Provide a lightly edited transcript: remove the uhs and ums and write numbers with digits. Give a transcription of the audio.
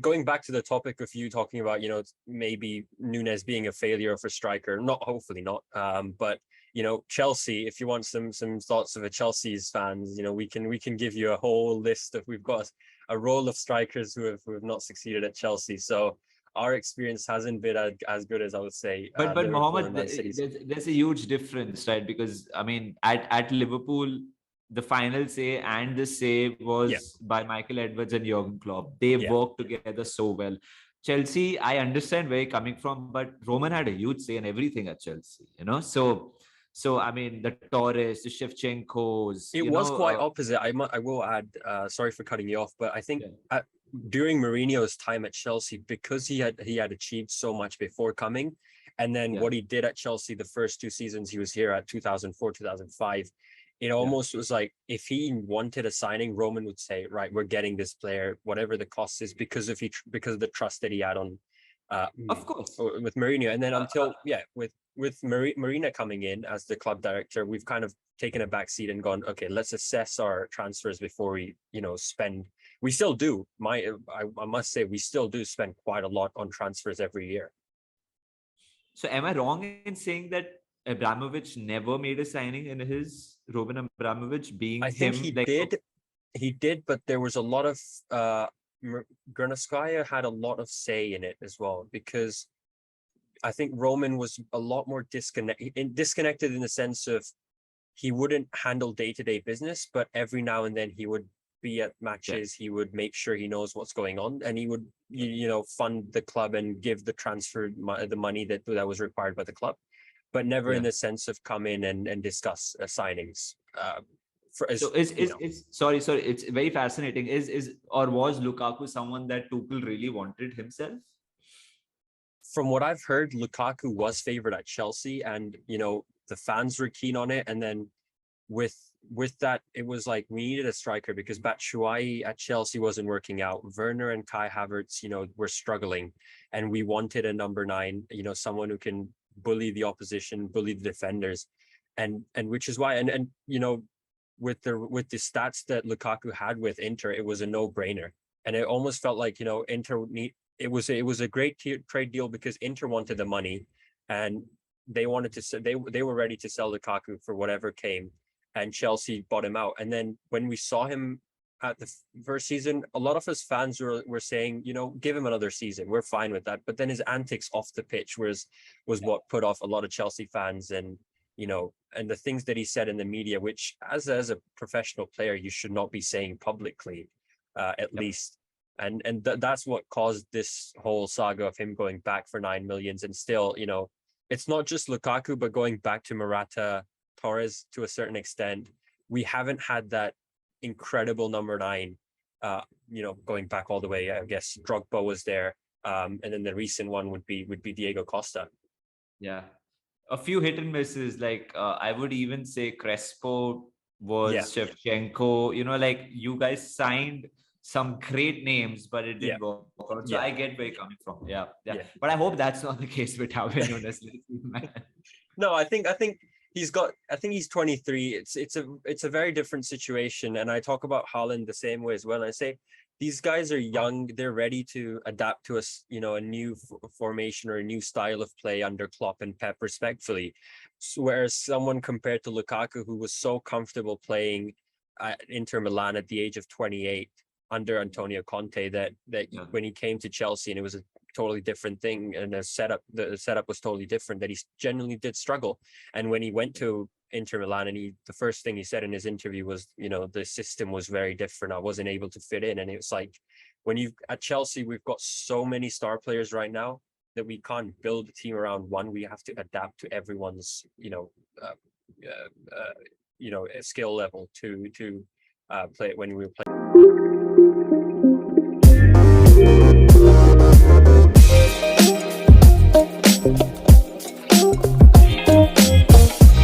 going back to the topic of you talking about, maybe Nunes being a failure of a striker, hopefully not. But Chelsea, if you want some thoughts of a Chelsea's fans, we can give you a whole list of, we've got a roll of strikers who have not succeeded at Chelsea. So our experience hasn't been as good as, I would say, But Liverpool Mohammed, and Man City's. there's a huge difference, right? Because I mean, at Liverpool, the final say and the say was by Michael Edwards and Jurgen Klopp. They worked together so well. Chelsea, I understand where you're coming from, but Roman had a huge say in everything at Chelsea, So I mean, the Torres, the Shevchenkos. It was quite opposite. I will add. Sorry for cutting you off, but I think during Mourinho's time at Chelsea, because he had achieved so much before coming, and then what he did at Chelsea the first 2 seasons he was here at 2004, 2005, it almost was like if he wanted a signing, Roman would say, right, we're getting this player, whatever the cost is, because of the trust that he had on, of course, with Mourinho. And then until with Marina coming in as the club director, we've kind of taken a back seat and gone, okay, let's assess our transfers before we, spend. We still do. I must say, we still do spend quite a lot on transfers every year. So am I wrong in saying that Abramovich never made a signing in his Roman Abramovich being I think him? He did, but there was a lot of Granskaya had a lot of say in it as well, because I think Roman was a lot more disconnected in the sense of he wouldn't handle day-to-day business, but every now and then he would be at matches. He would make sure he knows what's going on, and he would fund the club and give the the money that was required by the club, but never in the sense of come in and discuss signings. Sorry, it's very fascinating. Was Lukaku someone that Tuchel really wanted himself? From what I've heard, Lukaku was favored at Chelsea, and the fans were keen on it. And then with that, it was like we needed a striker because Batshuayi at Chelsea wasn't working out. Werner and Kai Havertz, were struggling, and we wanted a number 9, someone who can bully the opposition, bully the defenders, and which is why, and with the stats that Lukaku had with Inter, it was a no-brainer, and it almost felt like Inter it was a great trade deal because Inter wanted the money, and they wanted to they were ready to sell Lukaku for whatever came, and Chelsea bought him out. And then when we saw him at the first season, a lot of us fans were saying, give him another season, we're fine with that. But then his antics off the pitch was what put off a lot of Chelsea fans, and and the things that he said in the media, which as a professional player you should not be saying publicly, at least. And that's what caused this whole saga of him going back for 9 million. And still, it's not just Lukaku, but going back to Morata, Torres to a certain extent, we haven't had that incredible number 9, going back all the way. I guess Drogba was there, and then the recent one would be Diego Costa. Yeah, a few hit and misses. Like I would even say Crespo was Shevchenko. Like you guys signed some great names, but it didn't work out. So I get where you're coming from. Yeah. But I hope that's not the case with Darwin Nunes. No, I think he's 23. It's a very different situation. And I talk about Haaland the same way as well. And I say these guys are young. They're ready to adapt to a new formation or a new style of play under Klopp and Pep, respectfully. Whereas someone compared to Lukaku, who was so comfortable playing at Inter Milan at the age of 28 under Antonio Conte, that when he came to Chelsea and it was a totally different thing, and the setup was totally different, that he genuinely did struggle. And when he went to Inter Milan, and the first thing he said in his interview was, the system was very different. I wasn't able to fit in. And it was like, at Chelsea, we've got so many star players right now that we can't build a team around one. We have to adapt to everyone's, skill level to play when we play.